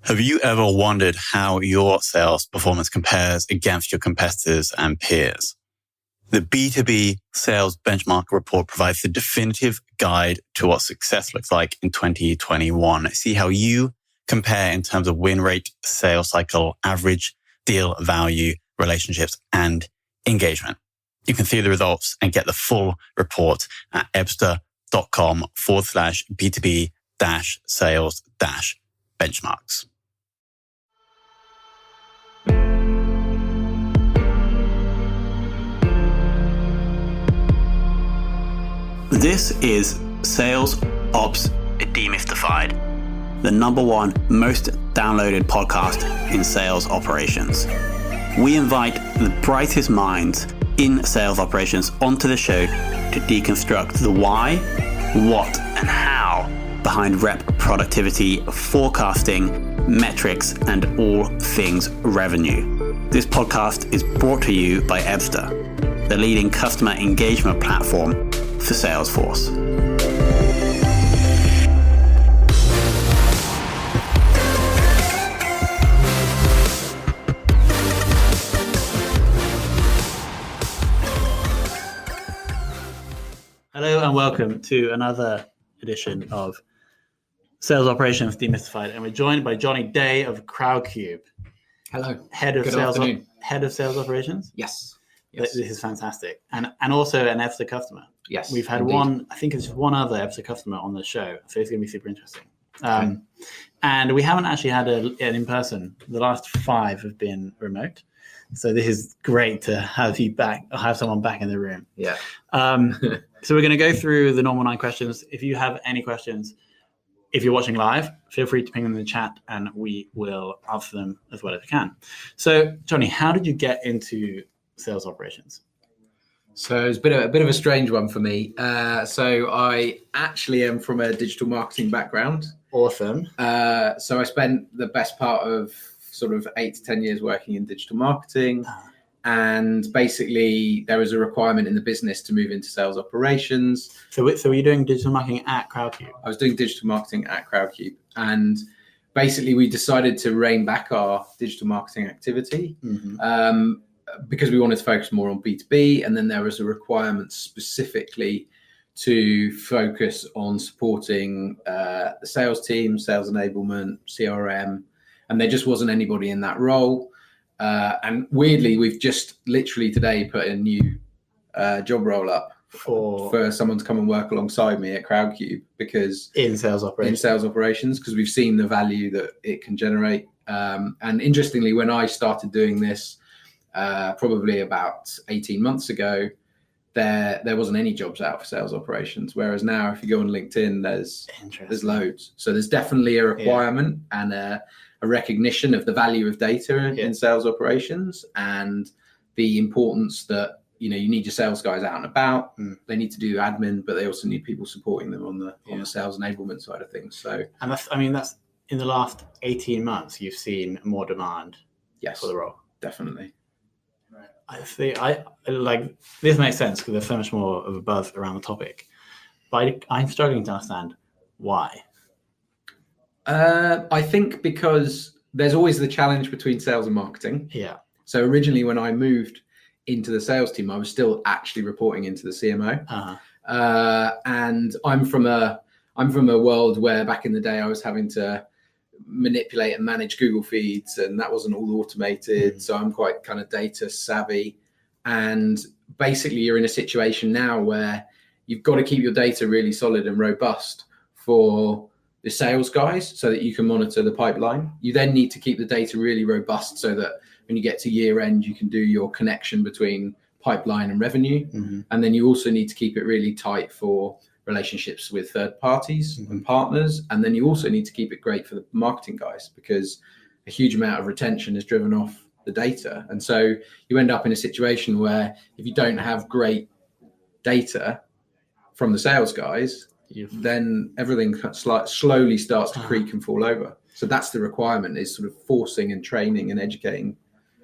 Have you ever wondered how your sales performance compares against your competitors and peers? The B2B Sales Benchmark Report provides the definitive guide to what success looks like in 2021. See how you compare in terms of win rate, sales cycle, average deal value, relationships, and engagement. You can see the results and get the full report at ebster.com/B2B-sales-benchmarks. This is Sales Ops Demystified, the #1 most downloaded podcast in sales operations. We invite the brightest minds in sales operations onto the show to deconstruct the why, what, and how behind rep productivity, forecasting, metrics, and all things revenue. This podcast is brought to you by Ebster, the leading customer engagement platform for Salesforce. Hello and welcome to another edition of Sales Operations Demystified, and we're joined by Jonny Day of CrowdCube. Hello. Head of sales operations. Yes. This is fantastic, and also an Ebster customer. Yes, we've had indeed. I think it's one other Ebster customer on the show, so it's going to be super interesting. And we haven't actually had an in-person. The last 5 have been remote, so this is great to have you back, have someone back in the room. Yeah. So we're going to go through the normal 9 questions. If you have any questions, if you're watching live, feel free to ping them in the chat, and we will answer them as well as we can. So, Jonny, how did you get into sales operations? So it's been a bit of a strange one for me. So I actually am from a digital marketing background. Awesome. So I spent the best part of sort of 8 to 10 years working in digital marketing. And basically there was a requirement in the business to move into sales operations. So were you doing digital marketing at CrowdCube? I was doing digital marketing at CrowdCube. And basically we decided to rein back our digital marketing activity. Because we wanted to focus more on B2B, and then there was a requirement specifically to focus on supporting the sales team, sales enablement, CRM, and there just wasn't anybody in that role. And weirdly, we've just literally today put a new job role up for someone to come and work alongside me at CrowdCube, because in sales operations, because we've seen the value that it can generate. And interestingly, when I started doing this, probably about 18 months ago, there wasn't any jobs out for sales operations. Whereas now, if you go on LinkedIn, there's loads. So there's definitely a requirement and a recognition of the value of data in sales operations, and the importance that you need your sales guys out and about. They need to do admin, but they also need people supporting them on the sales enablement side of things. So, and that's in the last 18 months, you've seen more demand. Yes, for the role. Definitely. I see. I like this makes sense because there's so much more of a buzz around the topic, but I'm struggling to understand why. I think because there's always the challenge between sales and marketing. Yeah. So originally, when I moved into the sales team, I was still actually reporting into the CMO. And I'm from a world where back in the day I was having to manipulate and manage Google feeds, and that wasn't all automated. So I'm quite kind of data savvy, and basically you're in a situation now where you've got to keep your data really solid and robust for the sales guys so that you can monitor the pipeline. You then need to keep the data really robust so that when you get to year end, you can do your connection between pipeline and revenue. And then you also need to keep it really tight for relationships with third parties and partners. And then you also need to keep it great for the marketing guys, because a huge amount of retention is driven off the data. And so you end up in a situation where if you don't have great data from the sales guys, then everything slowly starts to creak and fall over. So that's the requirement, is sort of forcing and training and educating.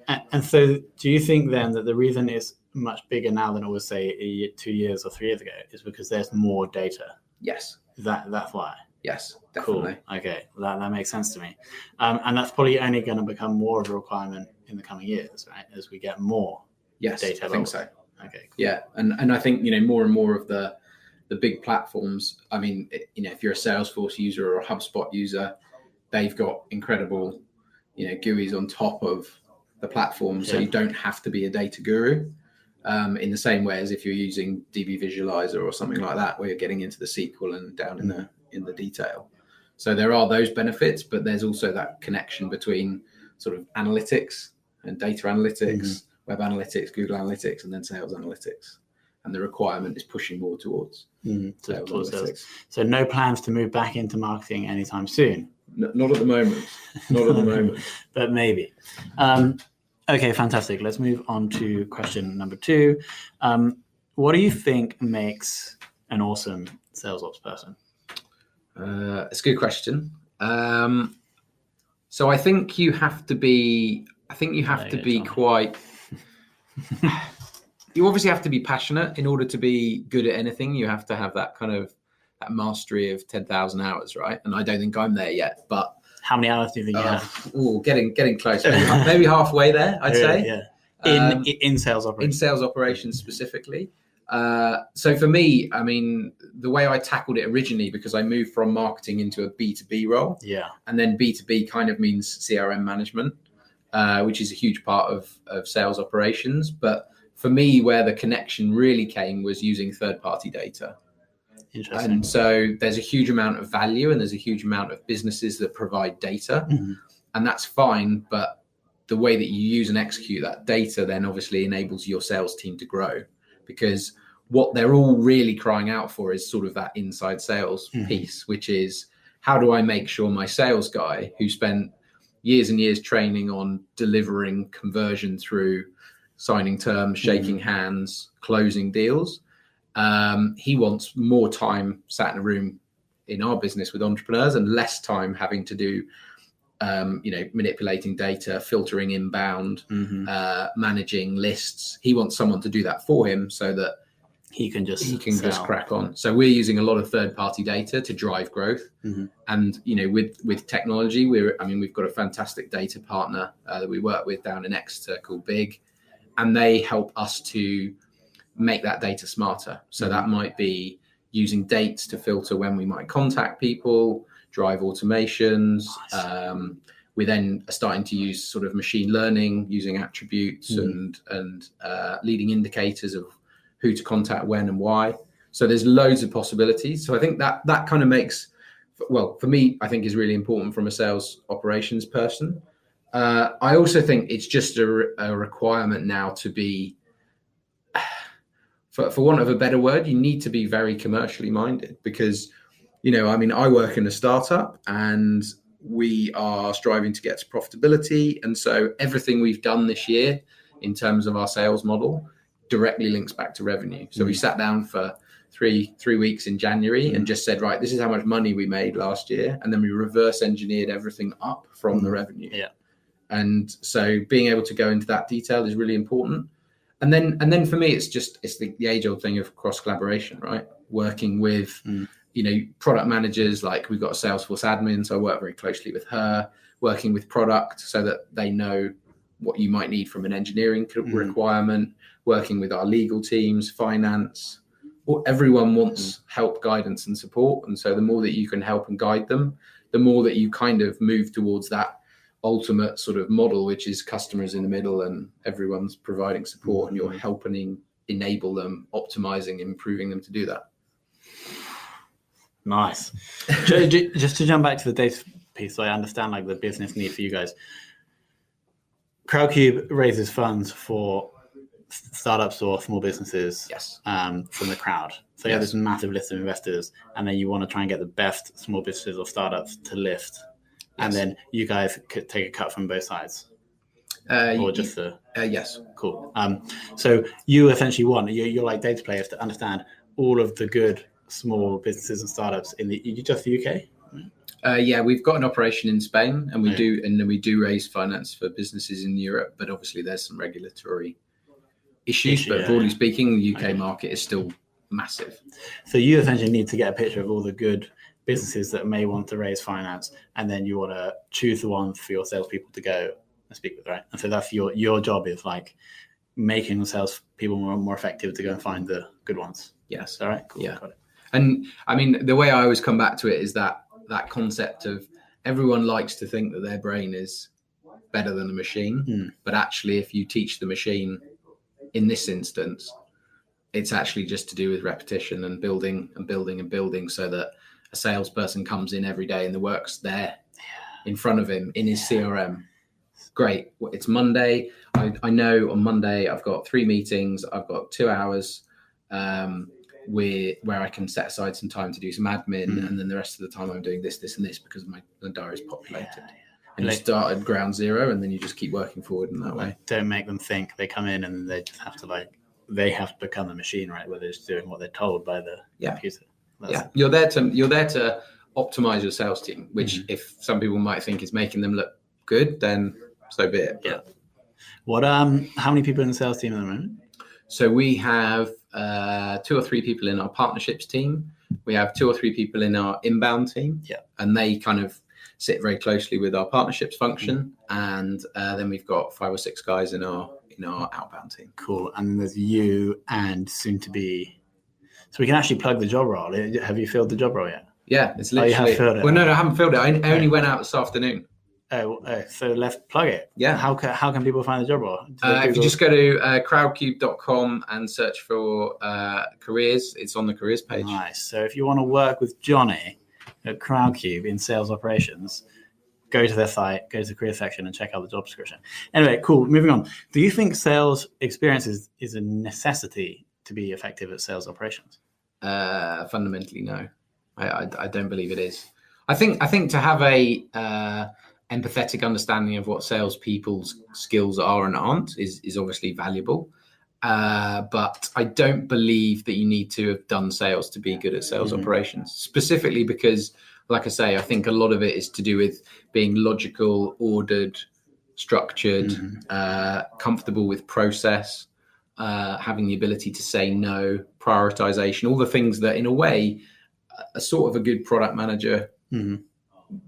And so do you think then that the reason it's much bigger now than it was, say, 2 years or 3 years ago, is because there's more data? Yes. That's why? Yes, definitely. Cool. Okay, that makes sense to me. And that's probably only going to become more of a requirement in the coming years, right? As we get more data. I think so. Okay. Cool. Yeah, and I think more and more of the big platforms. I mean, if you're a Salesforce user or a HubSpot user, they've got incredible, GUIs on top of the platform, so you don't have to be a data guru. In the same way as if you're using DB Visualizer or something like that, where you're getting into the SQL and down in the detail. So there are those benefits, but there's also that connection between sort of analytics and data analytics, web analytics, Google Analytics, and then sales analytics. And the requirement is pushing more towards sales analytics. So no plans to move back into marketing anytime soon? Not at the moment. Not at the moment. But maybe. Okay, fantastic. Let's move on to question number 2. What do you think makes an awesome sales ops person? It's a good question. So I think you have to be. Quite. You obviously have to be passionate in order to be good at anything. You have to have that kind of that mastery of 10,000 hours, right? And I don't think I'm there yet. But how many hours do you think you have? Getting close. Maybe halfway there, I'd say. Yeah. In sales operations. In sales operations specifically. So for me, I mean, the way I tackled it originally, because I moved from marketing into a B2B role. Yeah. And then B2B kind of means CRM management, which is a huge part of sales operations. But for me, where the connection really came was using third-party data. Interesting. And so there's a huge amount of value and there's a huge amount of businesses that provide data. And that's fine. But the way that you use and execute that data then obviously enables your sales team to grow, because what they're all really crying out for is sort of that inside sales piece, which is, how do I make sure my sales guy, who spent years and years training on delivering conversion through signing terms, shaking hands, closing deals, he wants more time sat in a room in our business with entrepreneurs and less time having to do manipulating data, filtering inbound, managing lists. He wants someone to do that for him so that he can just crack on. So we're using a lot of third-party data to drive growth. And with technology, we've got a fantastic data partner that we work with down in Exeter called Big, and they help us to make that data smarter. So that might be using dates to filter when we might contact people, drive automations. Nice. We then are starting to use sort of machine learning, using attributes and leading indicators of who to contact when and why. So there's loads of possibilities. So I think that kind of makes, well, for me, I think is really important from a sales operations person. I also think it's just a requirement now to be, for want of a better word, you need to be very commercially minded, because, I work in a startup and we are striving to get to profitability. And so everything we've done this year in terms of our sales model directly links back to revenue. So we sat down for three weeks in January and just said, right, this is how much money we made last year. And then we reverse engineered everything up from the revenue. Yeah. And so being able to go into that detail is really important. And then for me, it's the age old thing of cross collaboration, right? Working with, product managers, like we've got a Salesforce admin. So I work very closely with her, working with product so that they know what you might need from an engineering requirement, working with our legal teams, finance. Everyone wants help, guidance and support. And so the more that you can help and guide them, the more that you kind of move towards that ultimate sort of model, which is customers in the middle and everyone's providing support and you're helping enable them, optimizing, improving them to do that. Nice. Just to jump back to the data piece, so I understand like the business need for you guys. CrowdCube raises funds for startups or small businesses from the crowd. So you have this massive list of investors, and then you want to try and get the best small businesses or startups to lift. And then you guys could take a cut from both sides. Or just the... yes. Cool. So you essentially want, you're like data players to understand all of the good small businesses and startups in just the UK? We've got an operation in Spain, and we do raise finance for businesses in Europe, but obviously there's some regulatory issues. But broadly speaking, the UK market is still massive. So you essentially need to get a picture of all the good businesses that may want to raise finance, and then you want to choose the one for your salespeople to go and speak with, right? And so that's your job is like making the salespeople more effective to go and find the good ones. Yes. All right. Cool. Yeah. Got it. And I mean, the way I always come back to it is that concept of everyone likes to think that their brain is better than the machine, but actually, if you teach the machine, in this instance, it's actually just to do with repetition and building and building and building, so that a salesperson comes in every day and the work's there in front of him in his CRM. Great. It's Monday. I know on Monday I've got 3 meetings. I've got 2 hours where I can set aside some time to do some admin, and then the rest of the time I'm doing this, and this because my diary is populated. And you start at ground zero, and then you just keep working forward in that way. Don't make them think. They come in and they just have to they have to become the machine, right? Where they're just doing what they're told by the computer. You're there to optimize your sales team, which if some people might think is making them look good, then so be it. Yeah. What? How many people in the sales team at the moment? So we have 2 or 3 people in our partnerships team. We have 2 or 3 people in our inbound team. Yeah. And they kind of sit very closely with our partnerships function. And then we've got 5 or 6 guys in our outbound team. Cool. And then there's you and soon to be. So we can actually plug the job role. Have you filled the job role yet? Yeah, it's literally. You have filled it. Well, no, I haven't filled it. I only went out this afternoon. Oh, so let's plug it. Yeah. How can people find the job role? If you just go to CrowdCube.com and search for careers, it's on the careers page. Nice. So if you want to work with Jonny at CrowdCube in sales operations, go to their site, go to the career section and check out the job description. Anyway, cool. Moving on. Do you think sales experience is a necessity to be effective at sales operations? Fundamentally, no. I don't believe it is. I think to have a empathetic understanding of what salespeople's skills are and aren't is obviously valuable. But I don't believe that you need to have done sales to be good at sales operations, specifically because, like I say, I think a lot of it is to do with being logical, ordered, structured, comfortable with process, having the ability to say no, prioritization, all the things that in a way a sort of a good product manager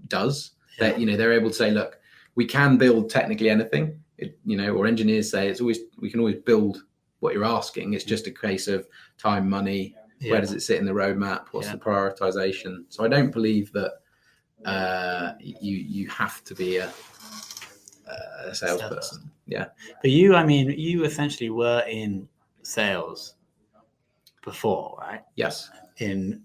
does. That they're able to say, look, we can build technically anything, or engineers say we can always build what you're asking. It's just a case of time, money, where does it sit in the roadmap, what's the prioritization. So I don't believe that you have to be a salesperson. Yeah. But you essentially were in sales before, right? Yes.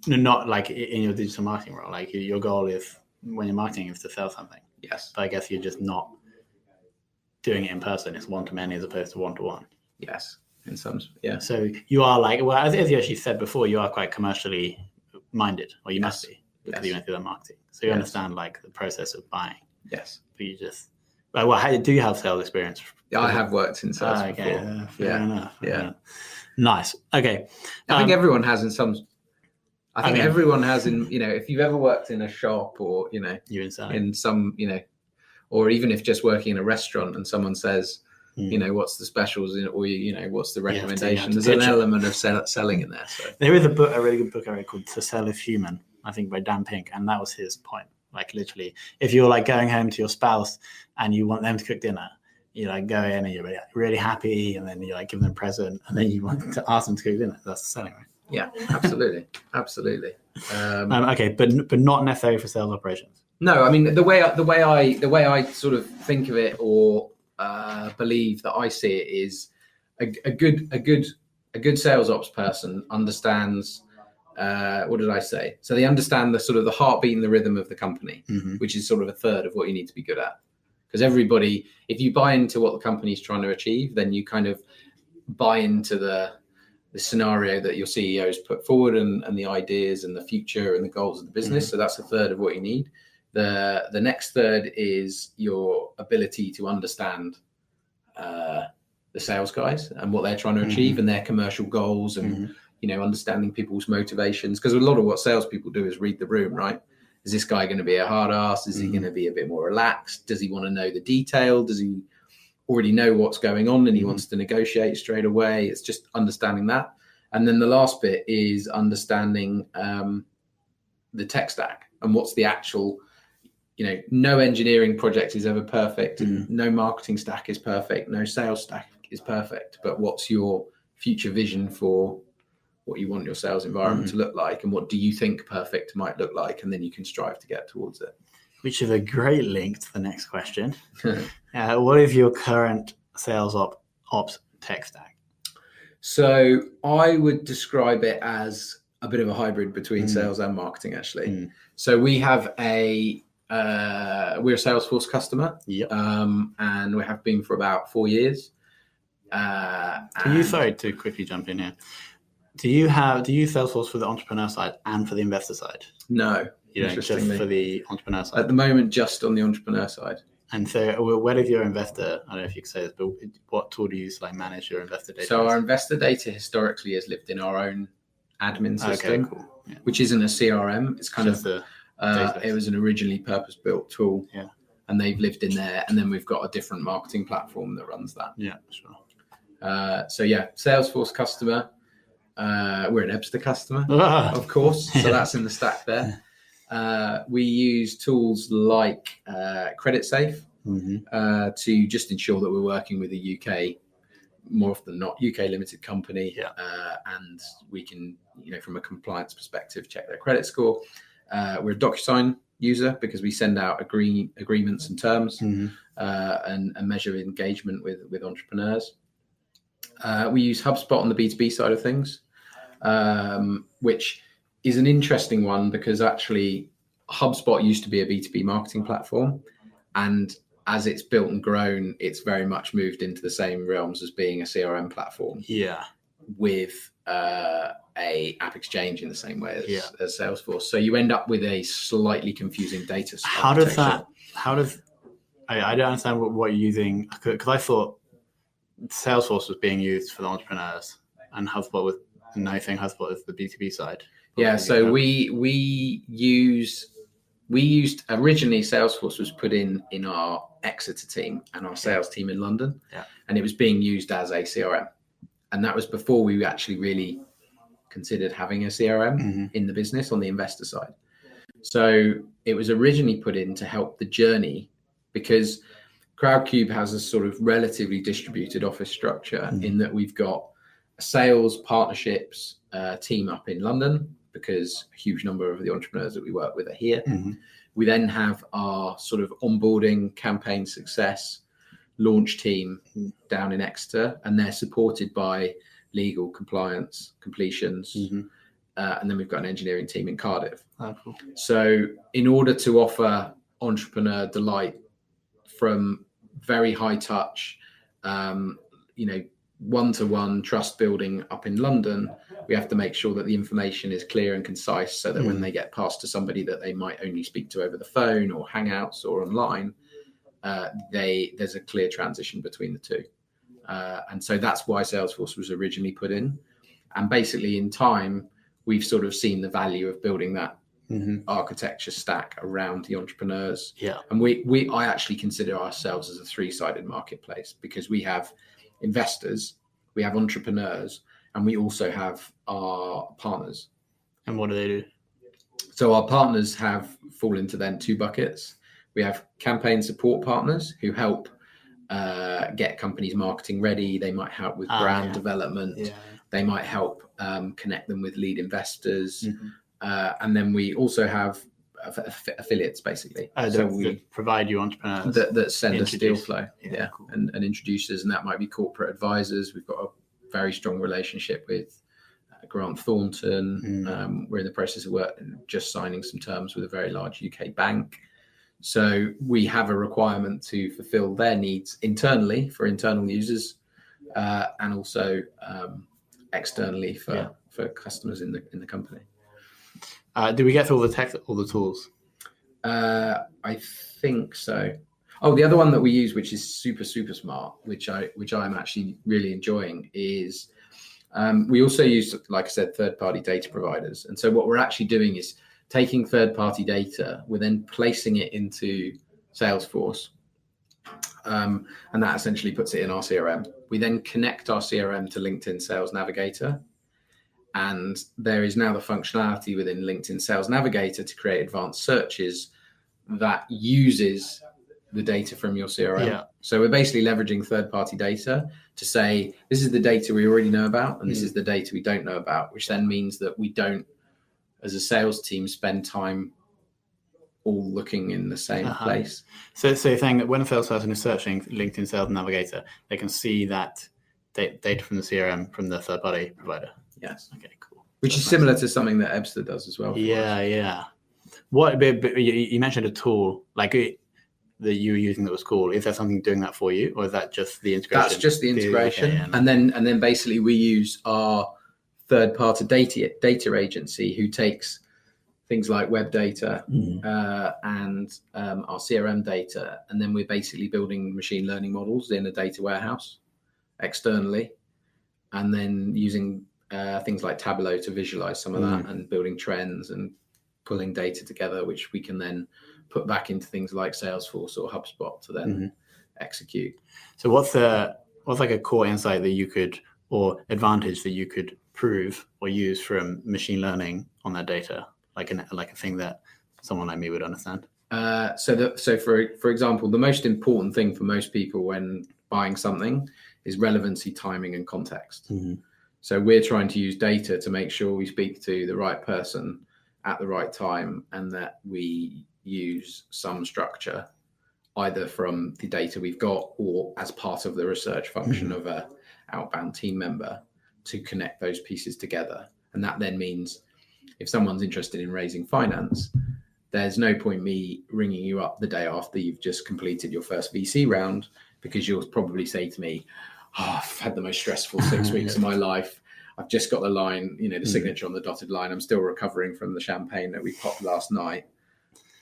Not like in your digital marketing role. Like your goal is, when you're marketing, is to sell something. Yes. But I guess you're just not doing it in person. It's one-to-many as opposed to one-to-one. Yes. In some, yeah. So you are as you actually said before, you are quite commercially minded, or you must be, because you went through that marketing. So you understand like the process of buying. Yes. But you just, how do you have sales experience? Yeah, I have worked in sales okay. before. Fair enough. Yeah. Nice. Okay. I think everyone has in some. I think everyone has in, if you've ever worked in a shop or, you're inside. in some, or even if just working in a restaurant and someone says, what's the specials or, what's the recommendation? There's an element of selling in there. So there is a really good book I read called To Sell is Human, I think by Dan Pink. And that was his point. Like literally, if you're like going home to your spouse and you want them to cook dinner, you like go in and you're really happy, and then you like give them a present, and then you want to ask them to cook dinner. That's the selling, right? Yeah, absolutely. Absolutely. Okay, but not necessarily for sales operations. No, I mean the way I sort of think of it or believe that I see it is a good sales ops person understands what did I say? So they understand the sort of the heartbeat and the rhythm of the company, which is sort of a third of what you need to be good at. Because everybody, if you buy into what the company's trying to achieve, then you kind of buy into the scenario that your CEOs put forward and the ideas and the future and the goals of the business. So that's a third of what you need. The next third is your ability to understand the sales guys and what they're trying to achieve and their commercial goals and, understanding people's motivations. Because a lot of what salespeople do is read the room, right? Is this guy going to be a hard ass? Is he going to be a bit more relaxed? Does he want to know the detail? Does he already know what's going on and he wants to negotiate straight away? It's just understanding that. And then the last bit is understanding the tech stack and what's the actual, no engineering project is ever perfect, and no marketing stack is perfect, no sales stack is perfect, but what's your future vision for what you want your sales environment to look like, and what do you think perfect might look like, and then you can strive to get towards it. Which is a great link to the next question. What is your current sales ops tech stack? So I would describe it as a bit of a hybrid between sales and marketing, actually. So we have we're a Salesforce customer, and we have been for about 4 years. Sorry to quickly jump in here. Do you use Salesforce for the entrepreneur side and for the investor side? No, just for the entrepreneur side. At the moment, just on the entrepreneur side. And so, where does your investor? I don't know if you can say this, but what tool do you use to manage your investor data? So our investor data historically has lived in our own admin system, which isn't a CRM. It's kind of it was an originally purpose-built tool, and they've lived in there. And then we've got a different marketing platform that runs that. Yeah, sure. Salesforce customer. We're an Ebster customer, of course. So that's in the stack there. We use tools like CreditSafe to just ensure that we're working with a UK, more often than not, UK limited company, and we can, from a compliance perspective, check their credit score. We're a DocuSign user because we send out agreements and terms and measure engagement with entrepreneurs. We use HubSpot on the B2B side of things, which is an interesting one because actually HubSpot used to be a B2B marketing platform, and as it's built and grown, it's very much moved into the same realms as being a CRM platform. With a app exchange in the same way as Salesforce. So you end up with a slightly confusing data structure. I don't understand what you're using, because I thought Salesforce was being used for the entrepreneurs and HubSpot with HubSpot is the B2B side. So we used originally Salesforce was put in our Exeter team and our sales team in London, and it was being used as a CRM. And that was before we actually really considered having a CRM in the business on the investor side. So it was originally put in to help the journey, because CrowdCube has a sort of relatively distributed office structure in that we've got a sales partnerships team up in London, because a huge number of the entrepreneurs that we work with are here. We then have our sort of onboarding, campaign success, launch team down in Exeter, and they're supported by legal, compliance, completions, and then we've got an engineering team in Cardiff. Cool. So in order to offer entrepreneur delight from very high touch, one-to-one trust building up in London, we have to make sure that the information is clear and concise, so that when they get passed to somebody that they might only speak to over the phone or Hangouts or online, there's a clear transition between the two. And so that's why Salesforce was originally put in. And basically in time, we've sort of seen the value of building that architecture stack around the entrepreneurs. And I actually consider ourselves as a three-sided marketplace, because we have investors, we have entrepreneurs, and we also have our partners. And what do they do? So our partners fall into then two buckets. We have campaign support partners who help get companies marketing ready. They might help with brand development. They might help connect them with lead investors. And then we also have affiliates, basically. So we provide you entrepreneurs that send us deal flow, cool. and introducers, and that might be corporate advisors. We've got a very strong relationship with Grant Thornton. We're in the process of just signing some terms with a very large UK bank. So we have a requirement to fulfill their needs internally for internal users, and also externally for customers in the company. Do we get through all the tech, all the tools? I think so. Oh, the other one that we use, which is super, super smart, which I'm actually really enjoying, is we also use, like I said, third-party data providers. And so what we're actually doing is taking third-party data, we're then placing it into Salesforce, and that essentially puts it in our CRM. We then connect our CRM to LinkedIn Sales Navigator, And there is now the functionality within LinkedIn Sales Navigator to create advanced searches that uses the data from your CRM. Yeah. So we're basically leveraging third-party data to say, this is the data we already know about, and this is the data we don't know about, which then means that we don't, as a sales team, spend time all looking in the same place. So you're saying that when a salesperson is searching LinkedIn Sales Navigator, they can see that data from the CRM from the third-party provider? Yes. Okay, cool. Which is similar to something that Ebster does as well. Yeah. What you mentioned a tool like that you were using that was cool. Is there something doing that for you, or is that just the integration? That's just the integration, and then basically we use our third-party data agency who takes things like web data and our CRM data, and then we're basically building machine learning models in a data warehouse externally, and then using things like Tableau to visualize some of that, and building trends and pulling data together, which we can then put back into things like Salesforce or HubSpot to then execute. So what's like a core insight that you could, or advantage that you could prove or use from machine learning on that data, like a thing that someone like me would understand? So for example, the most important thing for most people when buying something is relevancy, timing, and context. So we're trying to use data to make sure we speak to the right person at the right time, and that we use some structure either from the data we've got or as part of the research function of a outbound team member to connect those pieces together. And that then means if someone's interested in raising finance, there's no point me ringing you up the day after you've just completed your first VC round, because you'll probably say to me, I've had the most stressful 6 weeks of my life. I've just got the line, the signature on the dotted line. I'm still recovering from the champagne that we popped last night.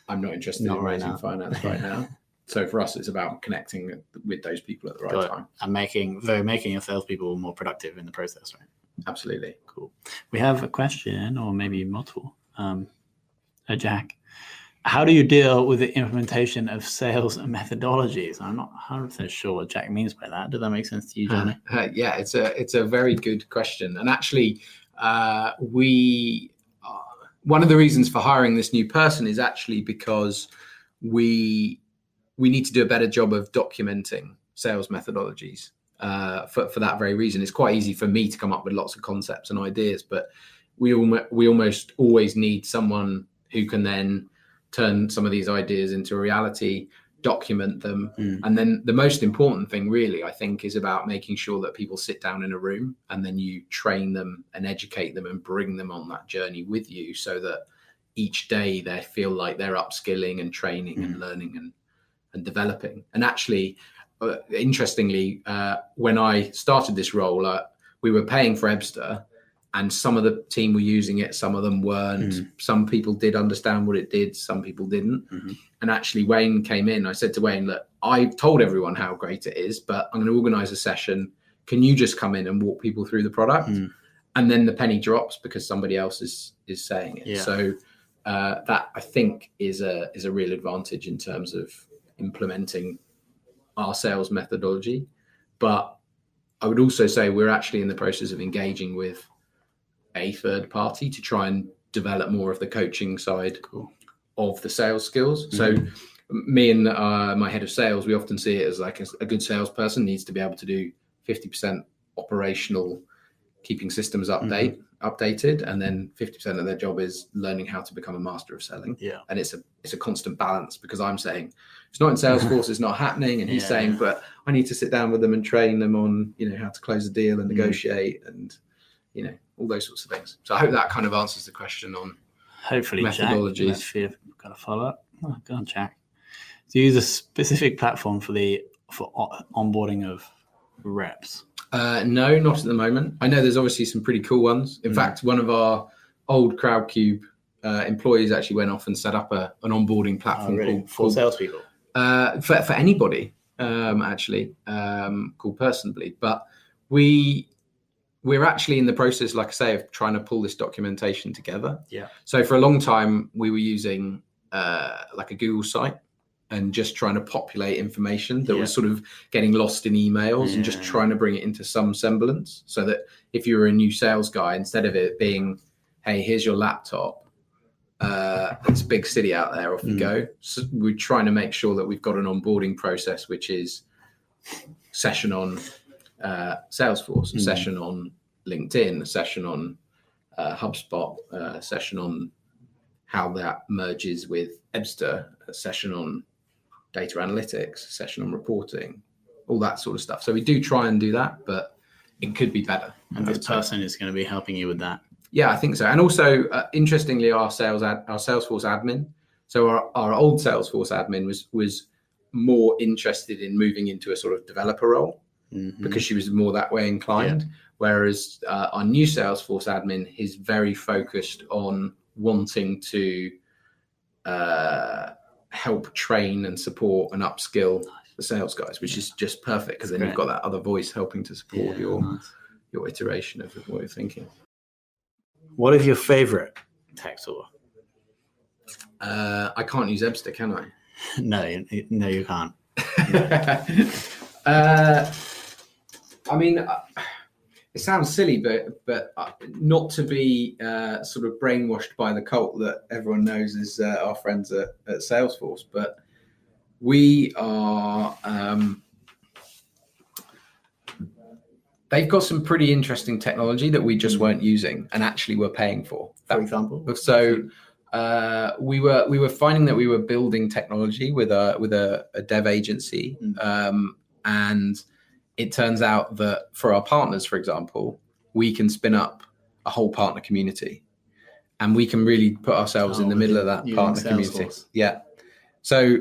I'm not interested in raising finance right now. So for us, it's about connecting with those people at the right time. And making your salespeople more productive in the process, right? Absolutely. Cool. We have a question, or maybe multiple. Jack, how do you deal with the implementation of sales methodologies? I'm not 100% sure what Jack means by that. Does that make sense to you, Jonny? Yeah, it's a very good question. And actually, one of the reasons for hiring this new person is actually because we need to do a better job of documenting sales methodologies. For that very reason, it's quite easy for me to come up with lots of concepts and ideas, but we almost always need someone who can then turn some of these ideas into a reality, document them. And then the most important thing really, I think, is about making sure that people sit down in a room and then you train them and educate them and bring them on that journey with you, so that each day they feel like they're upskilling and training and learning and developing. And actually, interestingly, when I started this role, we were paying for Ebster, and some of the team were using it, some of them weren't. Some people did understand what it did, some people didn't. And actually, Wayne came in. I said to Wayne, look, I've told everyone how great it is, but I'm going to organize a session. Can you just come in and walk people through the product? And then the penny drops because somebody else is saying it. So that, I think, is a real advantage in terms of implementing our sales methodology. But I would also say we're actually in the process of engaging with a third party to try and develop more of the coaching side of the sales skills. So me and my head of sales, we often see it as like a good salesperson needs to be able to do 50% operational, keeping systems updated, and then 50% of their job is learning how to become a master of selling. And it's a constant balance, because I'm saying it's not in Salesforce, it's not happening, and he's saying, but I need to sit down with them and train them on how to close a deal and negotiate and all those sorts of things. So I hope that kind of answers the question on hopefully methodologies. Jack, let's see if we've got a follow up. Oh, go on, Jack. Do you use a specific platform for onboarding of reps? No, not at the moment. I know there's obviously some pretty cool ones. In fact, one of our old CrowdCube employees actually went off and set up an onboarding platform for salespeople. For anybody, actually, called Personably. But we're actually in the process, like I say, of trying to pull this documentation together. So for a long time, we were using like a Google site, and just trying to populate information that was sort of getting lost in emails and just trying to bring it into some semblance, so that if you were a new sales guy, instead of it being, hey, here's your laptop, it's a big city out there, off you go. So we're trying to make sure that we've got an onboarding process, which is session on Salesforce, a session on LinkedIn, a session on HubSpot, a session on how that merges with Ebster, a session on data analytics, a session on reporting, all that sort of stuff. So we do try and do that, but it could be better. And this person is going to be helping you with that. Yeah, I think so. And also, interestingly, our Salesforce admin. So our old Salesforce admin was more interested in moving into a sort of developer role because she was more that way inclined. Whereas our new Salesforce admin is very focused on wanting to help train and support and upskill the sales guys, which is just perfect, because then you've got that other voice helping to support your iteration of what you're thinking. What is your favorite tech tool? I can't use Ebster, can I? No, you can't. I mean, it sounds silly, but not to be sort of brainwashed by the cult that everyone knows is our friends at Salesforce, but we are. They've got some pretty interesting technology that we just weren't using and actually were paying for. For example, so we were finding that we were building technology with a dev agency, and it turns out that for our partners, for example, we can spin up a whole partner community, and we can really put ourselves in the middle of that partner community. Yeah. So,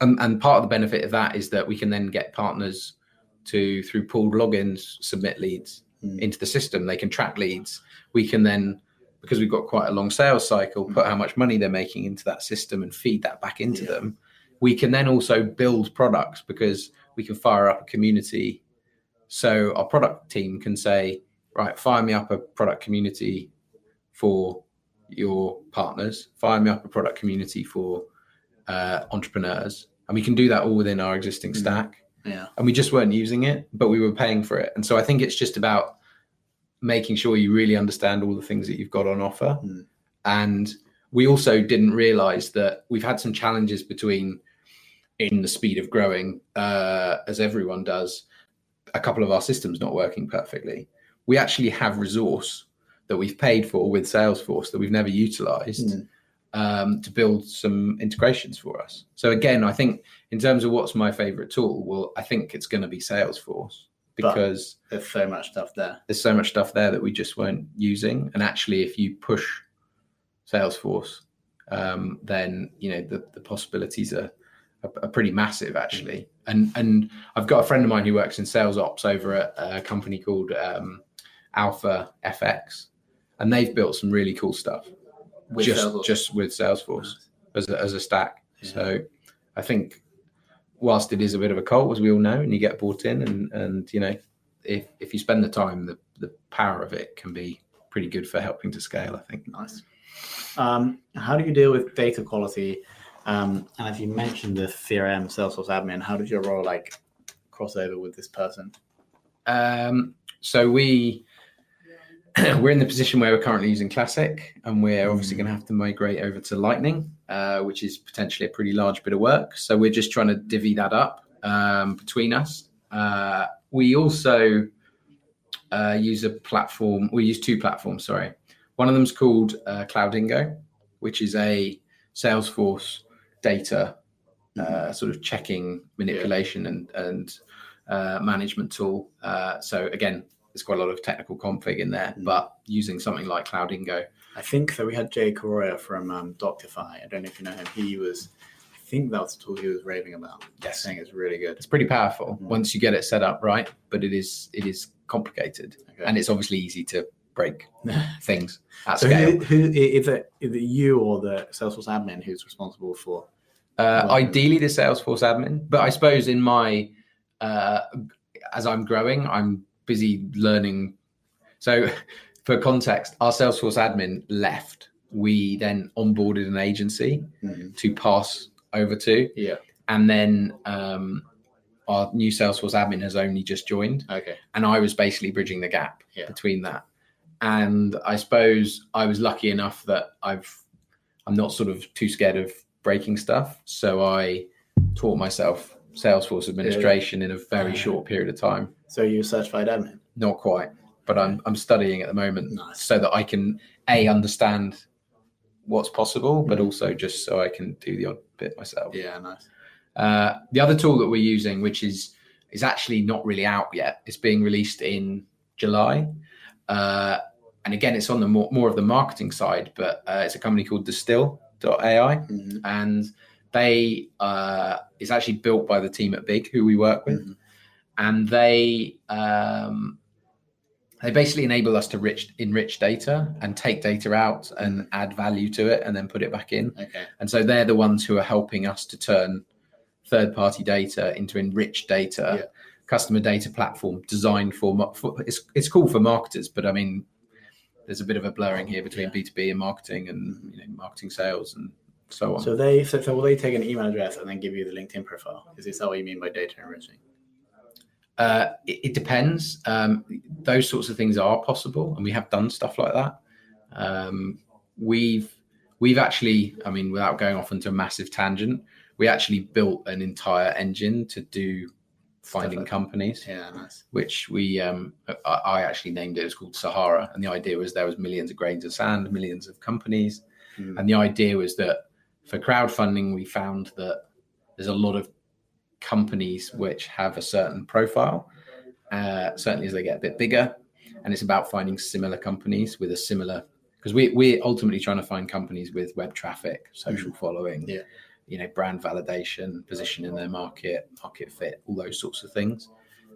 and part of the benefit of that is that we can then get partners to, through pooled logins, submit leads into the system. They can track leads. We can then, because we've got quite a long sales cycle, put how much money they're making into that system and feed that back into them. We can then also build products, because we can fire up a community. So our product team can say, right, fire me up a product community for your partners, fire me up a product community for entrepreneurs. And we can do that all within our existing stack. Yeah. And we just weren't using it, but we were paying for it. And so I think it's just about making sure you really understand all the things that you've got on offer. And we also didn't realize that we've had some challenges in the speed of growing, as everyone does, a couple of our systems not working perfectly. We actually have resource that we've paid for with Salesforce that we've never utilized to build some integrations for us. So again, I think in terms of what's my favorite tool, well, I think it's going to be Salesforce, because there's so much stuff there. There's so much stuff there that we just weren't using. And actually, if you push Salesforce, then the possibilities are pretty massive, actually. And I've got a friend of mine who works in sales ops over at a company called Alpha FX, and they've built some really cool stuff just with Salesforce as a stack. Yeah. So I think, whilst it is a bit of a cult, as we all know, and you get bought in, and if you spend the time, the power of it can be pretty good for helping to scale, I think. Nice. How do you deal with data quality? And as you mentioned, the CRM Salesforce admin, how did your role cross over with this person? So we're in the position where we're currently using Classic, and we're obviously going to have to migrate over to Lightning, which is potentially a pretty large bit of work. So we're just trying to divvy that up between us. We also use a platform. We use two platforms, sorry. One of them is called Cloudingo, which is a Salesforce data sort of checking, manipulation and management tool. So again, there's quite a lot of technical config in there, but using something like Cloudingo. I think so. We had Jay Corroya from Doctify. I don't know if you know him. I think that was the tool he was raving about. Yes, saying it's really good. It's pretty powerful once you get it set up right, but it is complicated, and it's obviously easy to break things at scale. Who is it you or the Salesforce admin who's responsible for? Ideally the Salesforce admin, but I suppose in my as I'm growing, I'm busy learning. So for context, our Salesforce admin left. We then onboarded an agency to pass over to. Yeah. And then our new Salesforce admin has only just joined. Okay. And I was basically bridging the gap between that. And I suppose I was lucky enough that I'm not sort of too scared of breaking stuff. So I taught myself Salesforce administration in a very short period of time. So you're certified admin? Not quite, but I'm studying at the moment so that I can understand what's possible, but also just so I can do the odd bit myself. Yeah, nice. The other tool that we're using, which is actually not really out yet, it's being released in July. And again, it's on the more of the marketing side, but it's a company called Distill.ai. And they it's actually built by the team at Big, who we work with. And they basically enable us to enrich data and take data out and add value to it and then put it back in. Okay. And so they're the ones who are helping us to turn third-party data into enriched data, customer data platform designed for it's cool for marketers, but I mean, there's a bit of a blurring here between B2B and marketing and marketing sales and so on. So will they take an email address and then give you the LinkedIn profile? Is that what you mean by data enriching? It depends. Those sorts of things are possible, and we have done stuff like that. We've actually, I mean, without going off into a massive tangent, we actually built an entire engine to do finding companies. Yeah, nice. Which I actually named it. It was called Sahara, and the idea was there was millions of grains of sand, millions of companies, and the idea was that for crowdfunding, we found that there's a lot of companies which have a certain profile, certainly as they get a bit bigger, and it's about finding similar companies with a similar, because we're ultimately trying to find companies with web traffic, social following, brand validation, position in their market fit, all those sorts of things.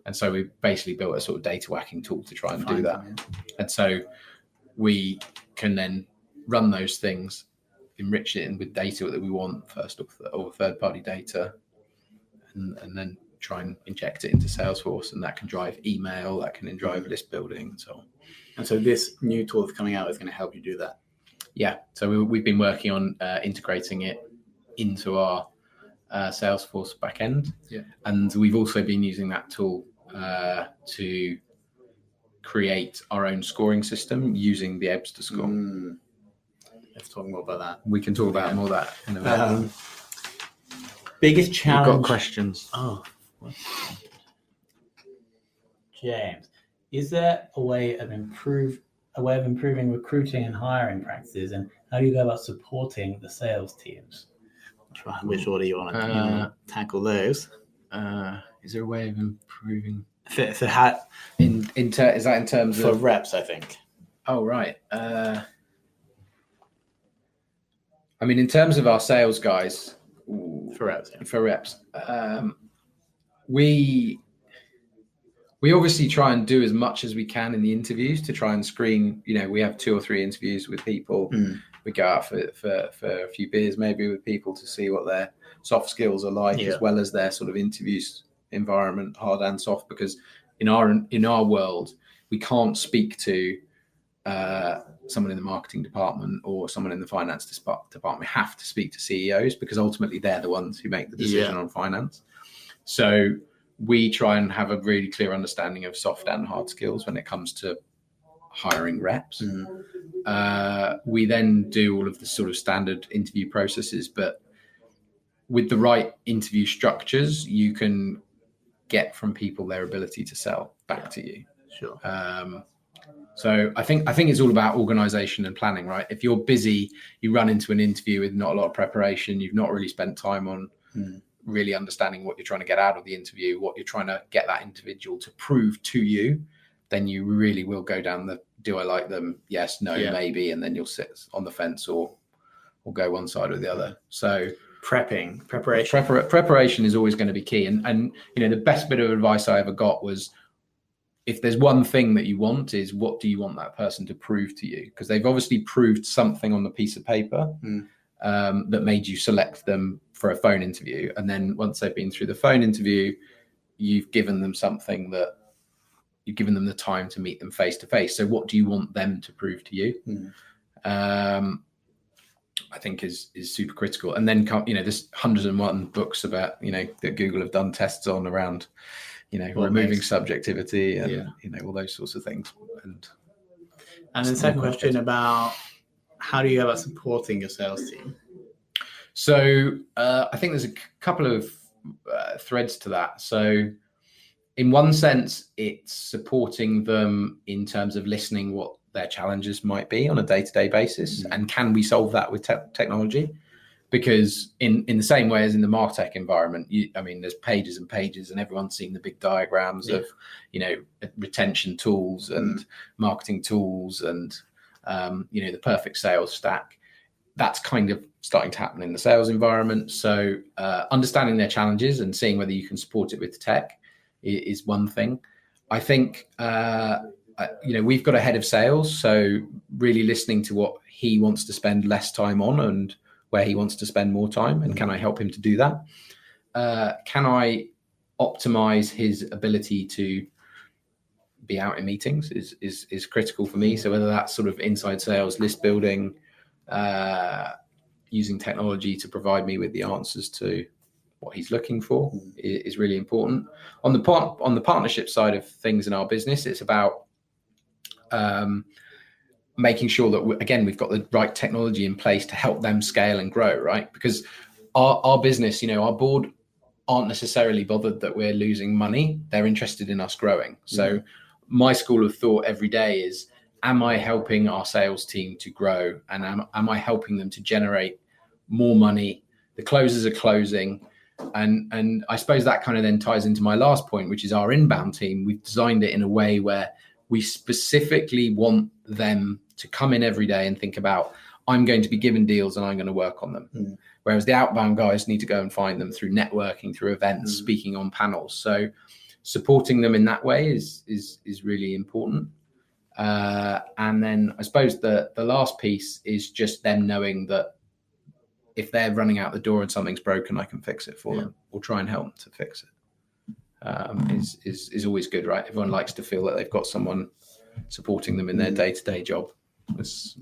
And so we basically built a sort of data whacking tool to try and do that. And so we can then run those things, enrich it with data that we want first, or third-party data, and then try and inject it into Salesforce, and that can drive email, that can drive list building, and so on. And so this new tool that's coming out is going to help you do that. Yeah. So we've been working on integrating it into our Salesforce backend, and we've also been using that tool to create our own scoring system using the Ebster score. Let's talk more about that. We can talk about more of that in a minute. Biggest challenge. We've got questions. Oh, James, is there a way of improving recruiting and hiring practices, and how do you go about supporting the sales teams? Which order you want to tackle those? Is there a way of improving? So how is that in terms for of reps? I think. Oh right. I mean, in terms of our sales guys. For reps, we obviously try and do as much as we can in the interviews to try and screen. We have 2 or 3 interviews with people. We go out for a few beers maybe with people to see what their soft skills are like, as well as their sort of interviews environment, hard and soft. Because in our world, we can't speak to someone in the marketing department or someone in the finance department. We have to speak to CEOs, because ultimately they're the ones who make the decision on finance. So we try and have a really clear understanding of soft and hard skills when it comes to hiring reps. We then do all of the sort of standard interview processes, but with the right interview structures, you can get from people their ability to sell back to you. Sure. So I think it's all about organization and planning, right? If you're busy, you run into an interview with not a lot of preparation, you've not really spent time on really understanding what you're trying to get out of the interview, what you're trying to get that individual to prove to you, then you really will go down the, do I like them? Yes, no, maybe. And then you'll sit on the fence or go one side or the other. So preparation is always going to be key. And the best bit of advice I ever got was, if there's one thing that you want, is what do you want that person to prove to you? Because they've obviously proved something on the piece of paper that made you select them for a phone interview. And then once they've been through the phone interview, you've given them something that you've given them the time to meet them face to face. So what do you want them to prove to you? I think is super critical. And then, there's 101 books about, that Google have done tests on around, removing subjectivity and, all those sorts of things. And then second question about how do you go about supporting your sales team? So I think there's a couple of threads to that. So in one sense, it's supporting them in terms of listening what their challenges might be on a day-to-day basis, and can we solve that with technology? Because in the same way as in the MarTech environment, there's pages and pages, and everyone's seen the big diagrams of retention tools and marketing tools and the perfect sales stack. That's kind of starting to happen in the sales environment. So understanding their challenges and seeing whether you can support it with tech is one thing. I think we've got a head of sales, so really listening to what he wants to spend less time on and where he wants to spend more time, and can I help him to do that? Can I optimize his ability to be out in meetings is critical for me. So whether that's sort of inside sales, list building, using technology to provide me with the answers to what he's looking for is really important. On the partnership side of things in our business, it's about making sure that we've got the right technology in place to help them scale and grow, right? Because our business, our board aren't necessarily bothered that we're losing money. They're interested in us growing. So my school of thought every day is, am I helping our sales team to grow? And am I helping them to generate more money? The closers are closing. And I suppose that kind of then ties into my last point, which is our inbound team. We've designed it in a way where we specifically want them to come in every day and think about, I'm going to be given deals and I'm going to work on them. Whereas the outbound guys need to go and find them through networking, through events, speaking on panels. So supporting them in that way is really important. And then I suppose the last piece is just them knowing that if they're running out the door and something's broken, I can fix it for them, or try and help them to fix it. Is always good, right? Everyone likes to feel that they've got someone supporting them in their day-to-day job. It's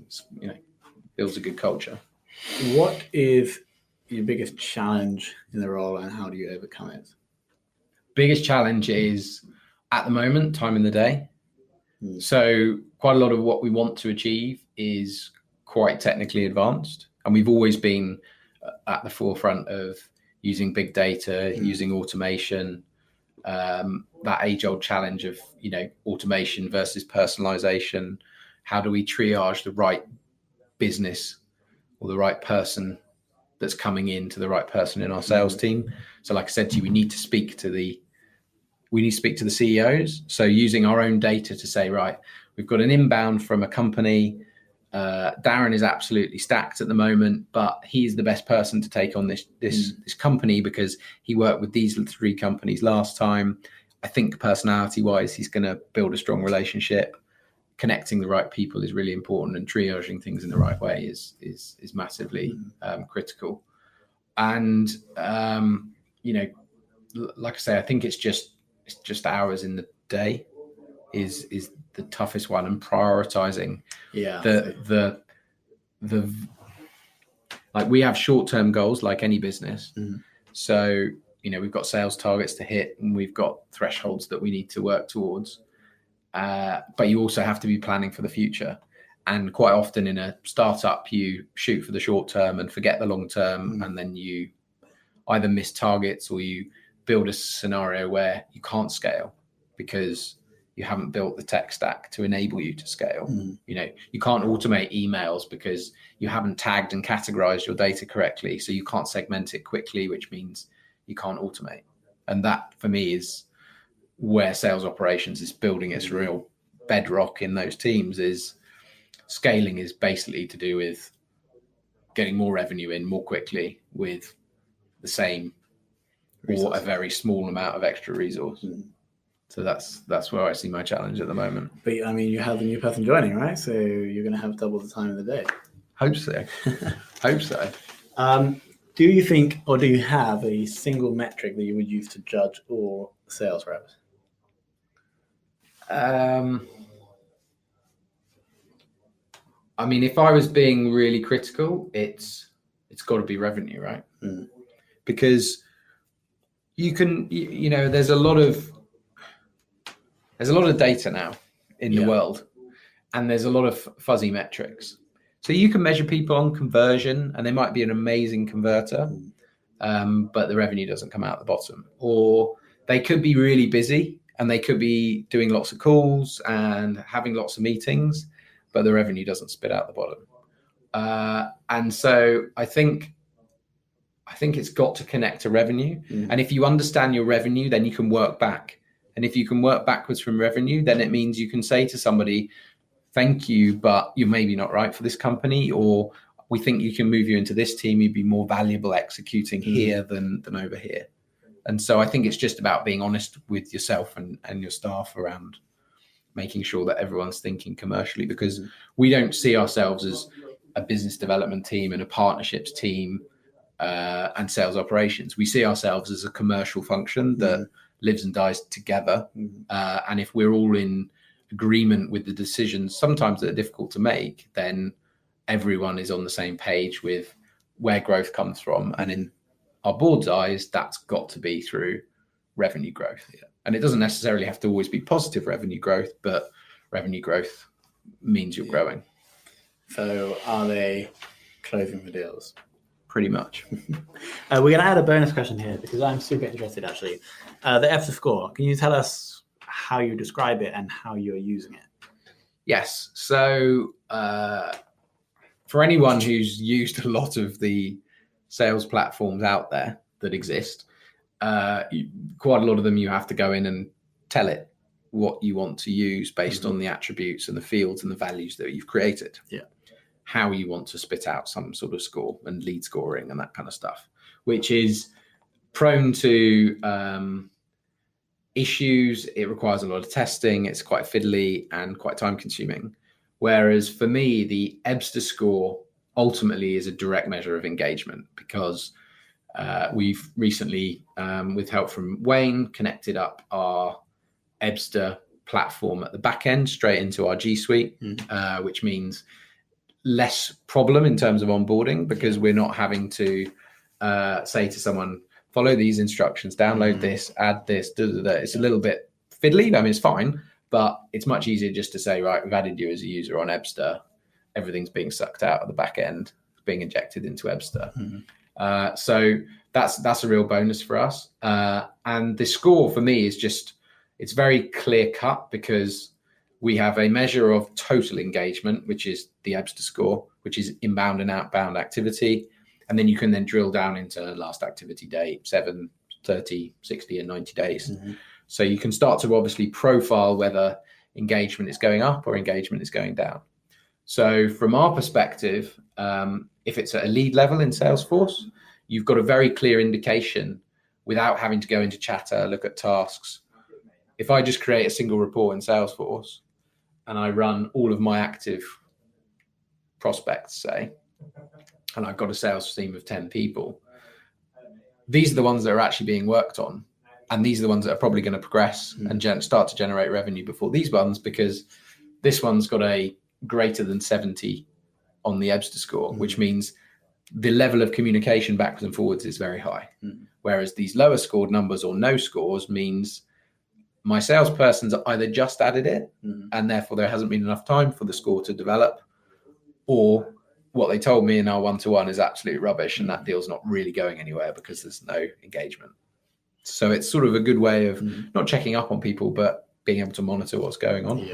builds a good culture. What is your biggest challenge in the role, and how do you overcome it? Biggest challenge is, at the moment, time in the day. So quite a lot of what we want to achieve is quite technically advanced, and we've always been at the forefront of using big data, using automation, that age-old challenge of automation versus personalization. How do we triage the right business or the right person that's coming in to the right person in our sales team? So like I said to you, we need to speak to the CEOs. So using our own data to say, right, we've got an inbound from a company. Darren is absolutely stacked at the moment, but he's the best person to take on this company because he worked with these 3 companies last time. I think personality wise, he's going to build a strong relationship. Connecting the right people is really important, and triaging things in the right way is massively critical. And like I say, I think it's just hours in the day is the toughest one, and prioritizing the like, we have short-term goals like any business. So we've got sales targets to hit, and we've got thresholds that we need to work towards, but you also have to be planning for the future. And quite often in a startup, you shoot for the short term and forget the long term, and then you either miss targets or you build a scenario where you can't scale because you haven't built the tech stack to enable you to scale. You can't automate emails because you haven't tagged and categorized your data correctly. So you can't segment it quickly, which means you can't automate. And that, for me, is where sales operations is building its real bedrock in those teams. Is scaling is basically to do with getting more revenue in more quickly with the same or a very small amount of extra resource. So that's where I see my challenge at the moment. But you have a new person joining, right? So you're going to have double the time in the day. Hope so. Hope so. Do you think, or do you have a single metric that you would use to judge all sales reps? I mean, if I was being really critical, it's got to be revenue, right? Because you can, there's a lot of data now in the world, and there's a lot of fuzzy metrics. So you can measure people on conversion, and they might be an amazing converter, but the revenue doesn't come out the bottom. Or they could be really busy, and they could be doing lots of calls and having lots of meetings, but the revenue doesn't spit out the bottom. And so I think it's got to connect to revenue. And if you understand your revenue, then you can work back. And if you can work backwards from revenue, then it means you can say to somebody, thank you, but you're maybe not right for this company, or we think you can move you into this team. You'd be more valuable executing here than over here. And so I think it's just about being honest with yourself and your staff around making sure that everyone's thinking commercially, because we don't see ourselves as a business development team and a partnerships team and sales operations. We see ourselves as a commercial function that lives and dies together. And if we're all in agreement with the decisions, sometimes that are difficult to make, then everyone is on the same page with where growth comes from. And in our board's eyes, that's got to be through revenue growth. And it doesn't necessarily have to always be positive revenue growth, but revenue growth means you're growing. So are they closing the deals? Pretty much. We're going to add a bonus question here because I'm super interested, actually. The EBSTA score, can you tell us how you describe it and how you're using it? Yes. So for anyone who's used a lot of the sales platforms out there that exist, quite a lot of them you have to go in and tell it what you want to use based on the attributes and the fields and the values that you've created. How you want to spit out some sort of score and lead scoring and that kind of stuff, which is prone to issues. It requires a lot of testing. It's quite fiddly and quite time consuming. Whereas for me, the EBSTA score ultimately is a direct measure of engagement, because we've recently, with help from Wayne, connected up our EBSTA platform at the back end straight into our G Suite, which means less problem in terms of onboarding, because we're not having to say to someone, follow these instructions, download this, add this, It's a little bit fiddly. I mean, it's fine, but it's much easier just to say, right, we've added you as a user on EBSTA. Everything's being sucked out of the back end, being injected into EBSTA. So that's a real bonus for us. And the score for me is just, it's very clear cut, because we have a measure of total engagement, which is the EBSTA score, which is inbound and outbound activity. And then you can then drill down into last activity date, 7, 30, 60, and 90 days. So you can start to obviously profile whether engagement is going up or engagement is going down. So from our perspective, if it's at a lead level in Salesforce, you've got a very clear indication without having to go into Chatter, look at tasks. If I just create a single report in Salesforce and I run all of my active prospects, say, and I've got a sales team of 10 people, these are the ones that are actually being worked on. And these are the ones that are probably going to progress and start to generate revenue before these ones, because this one's got a greater than 70 on the EBSTA score, which means the level of communication backwards and forwards is very high. Whereas these lower scored numbers or no scores means my salesperson's either just added it and therefore there hasn't been enough time for the score to develop, or what they told me in our one-to-one is absolute rubbish and that deal's not really going anywhere because there's no engagement. So it's sort of a good way of not checking up on people, but being able to monitor what's going on.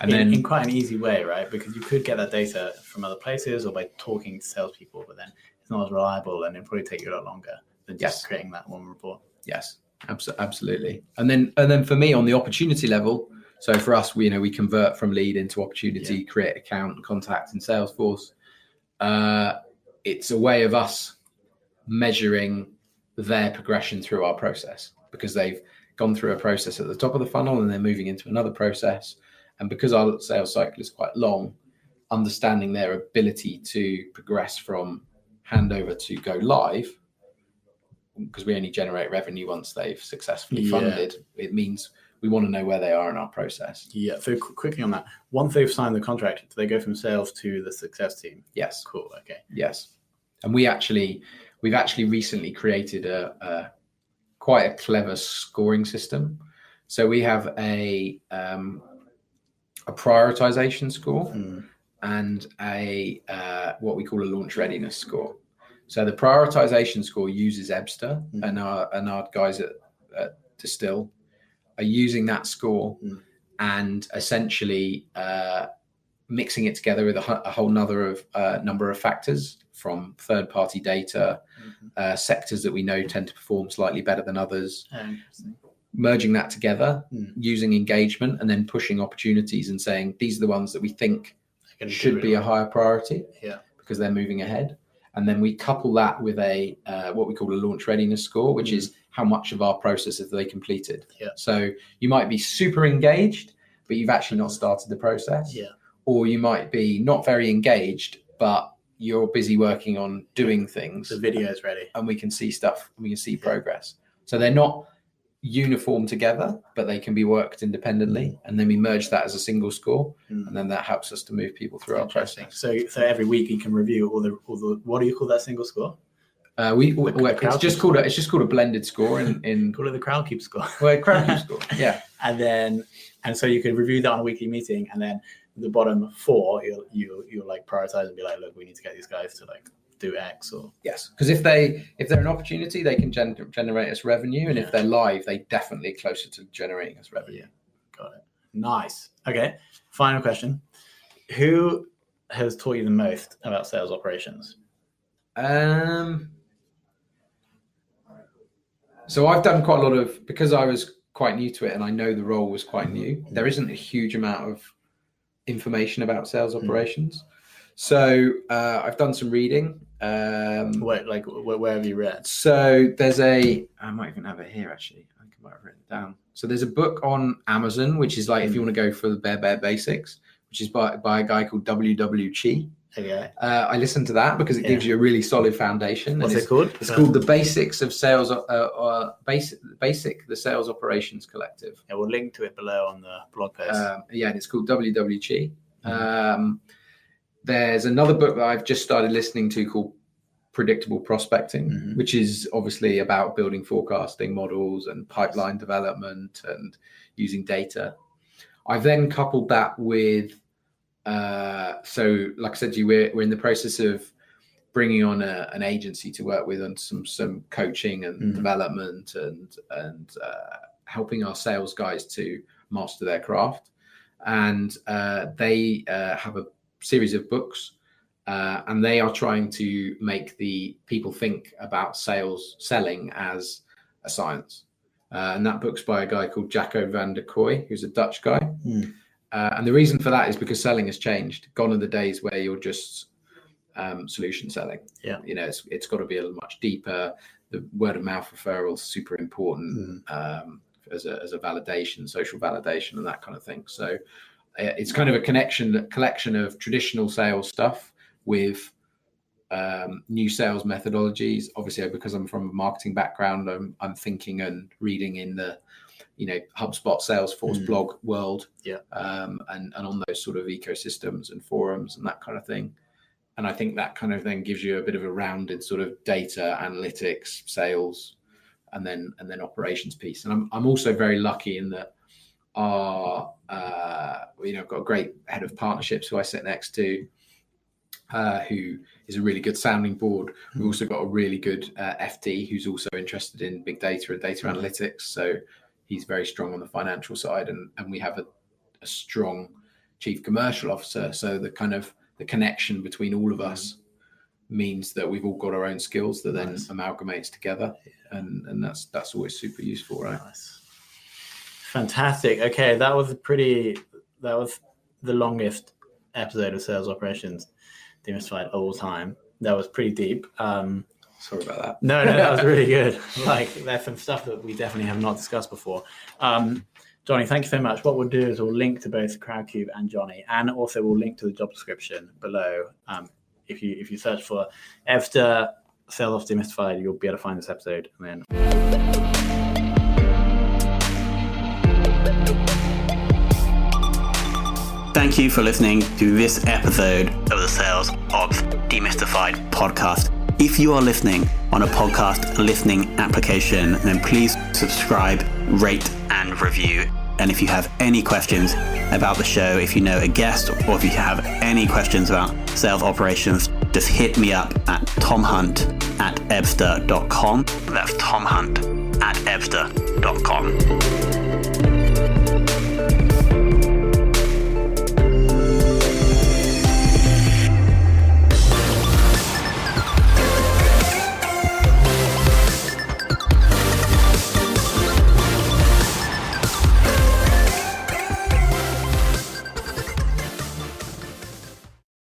And then in quite an easy way, right? Because you could get that data from other places or by talking to salespeople, but then it's not as reliable and it'll probably take you a lot longer than just creating that one report. Yes, absolutely. And then for me on the opportunity level, so for us, we convert from lead into opportunity, create account and contact in Salesforce. It's a way of us measuring their progression through our process, because they've gone through a process at the top of the funnel and they're moving into another process. And because our sales cycle is quite long, understanding their ability to progress from handover to go live, because we only generate revenue once they've successfully funded, it means we want to know where they are in our process. Yeah. So quickly on that, once they've signed the contract, do they go from sales to the success team? Yes. Cool. Okay. Yes. And we've actually recently created a quite a clever scoring system. So we have a prioritization score and a what we call a launch readiness score. So the prioritization score uses Ebster, and our guys at Distill are using that score and essentially mixing it together with a whole number of factors, from third-party data, sectors that we know tend to perform slightly better than others, merging that together, using engagement, and then pushing opportunities and saying, these are the ones that we think should be a higher priority because they're moving ahead. And then we couple that with a what we call a launch readiness score, which is how much of our process have they completed. So you might be super engaged, but you've actually not started the process. Or you might be not very engaged, but you're busy working on doing things. The video is ready. And we can see stuff, we can see progress. So they're not uniform together, but they can be worked independently. And then we merge that as a single score. And then that helps us to move people through our process. So every week you can review all the what do you call that single score? It's just called a blended score in call it the CrowdCube score. Well, CrowdCube score. Yeah. And so you can review that on a weekly meeting, and then the bottom 4 you'll like prioritize and be like, look, we need to get these guys to like do X or yes, because if they're an opportunity, they can generate us revenue, and if they're live, they definitely are closer to generating us revenue. Got it. Nice. Okay. Final question: who has taught you the most about sales operations? So I've done quite a lot of, because I was quite new to it and I know the role was quite new. There isn't a huge amount of information about sales operations. So I've done some reading. Where have you read? So there's I might even have it here actually. I think I might have written it down. So there's a book on Amazon, which is like, if you want to go for the bare basics, which is by a guy called W.W. Chi. Okay. I listened to that because it gives you a really solid foundation. What's it called? It's called The Basics of Sales, the Sales Operations Collective. Yeah, we'll link to it below on the blog post. And it's called W.W. Chi. There's another book that I've just started listening to called Predictable Prospecting, which is obviously about building forecasting models and pipeline development and using data. I've then coupled that with so like I said to you, we're in the process of bringing on an agency to work with on some coaching and development and helping our sales guys to master their craft. And they have a series of books and they are trying to make the people think about selling as a science. And that book's by a guy called Jacco van der Kooi, who's a Dutch guy. And the reason for that is because selling has changed. Gone are the days where you're just solution selling. Yeah, you know, it's got to be a much deeper. The word of mouth referrals super important as a validation, social validation, and that kind of thing. So it's kind of a collection of traditional sales stuff with new sales methodologies. Obviously, because I'm from a marketing background, I'm thinking and reading in the HubSpot, Salesforce blog world, and on those sort of ecosystems and forums and that kind of thing. And I think that kind of then gives you a bit of a rounded sort of data analytics, sales, and then operations piece. And I'm also very lucky in that I've got a great head of partnerships who I sit next to, who is a really good sounding board. We've also got a really good FD who's also interested in big data and data analytics. So he's very strong on the financial side, and we have a strong chief commercial officer. So the connection between all of us means that we've all got our own skills that then amalgamates together, and that's always super useful, right? Nice. Fantastic. Okay, that was the longest episode of Sales Operations Demystified of all time. That was pretty deep. Sorry about that. No, that was really good. Like, there's some stuff that we definitely have not discussed before. Jonny, thank you so much. What we'll do is we'll link to both CrowdCube and Jonny, and also we'll link to the job description below. If you search for Evster Sales Ops Demystified, you'll be able to find this episode. And then Thank you for listening to this episode of the Sales Ops Demystified podcast. If you are listening on a podcast listening application, then please subscribe, rate, and review. And if you have any questions about the show, if you know a guest, or if you have any questions about sales operations, just hit me up at tomhunt@ebster.com. That's tomhunt@ebster.com.